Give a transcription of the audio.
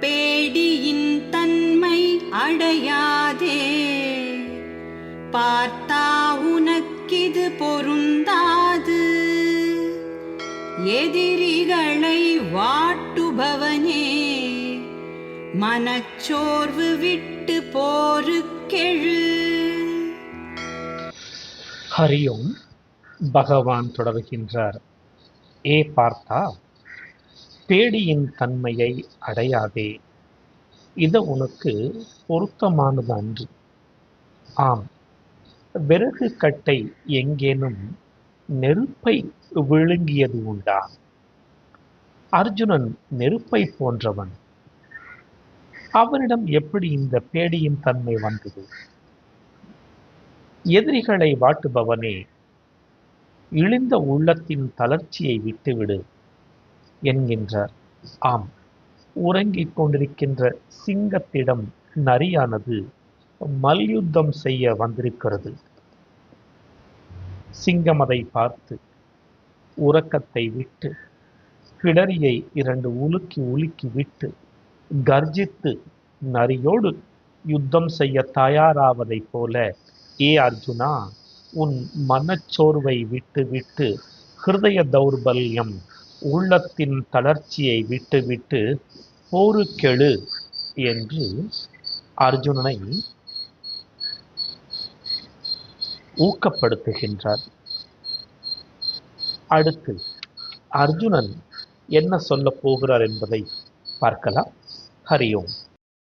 பேடியின் தன்மை அடையாதே. பார்த்தா உனக்கிது பொருந்தாது. எதிரிகளை வாட்டுபவனே, மனச்சோர்வு விட்டு போருக்கெழு. ஹரியோம். பகவான் தொடர்கின்றார். ஏ பார்த்தா, பேடியின் தன்மையை அடையாதே. இது உனக்கு பொருத்தமானது அன்று. ஆம், விறகு கட்டை எங்கேனும் நெருப்பை விழுங்கியது உண்டா? அர்ஜுனன் நெருப்பை போன்றவன். அவனிடம் எப்படி இந்த பேடியின் தன்மை வந்தது? எதிரிகளை வாட்டுபவனே, இழிந்த உள்ளத்தின் தளர்ச்சியை விட்டுவிடு என்கின்றார். ஆம், உறங்கிக் கொண்டிருக்கின்ற சிங்கத்திடம் நரியானது மல்யுத்தம் செய்ய வந்திருக்கிறது. சிங்கம் அதை பார்த்து உறக்கத்தை விட்டு பிடரியை 2 உலுக்கி உலுக்கி விட்டு கர்ஜித்து நரியோடு யுத்தம் செய்ய தயாராவதைப் போல, ஏ அர்ஜுனா, உன் மனச்சோர்வை விட்டு விட்டு, ஹிருதய தௌர்பல்யம், உள்ளத்தின் தளர்ச்சியை விட்டு விட்டு போருக்கெழு என்று அர்ஜுனனை ஊக்கப்படுத்துகின்றார். அடுத்து அர்ஜுனன் என்ன சொல்ல போகிறார் என்பதை பார்க்கலாம். ஹரியோம்.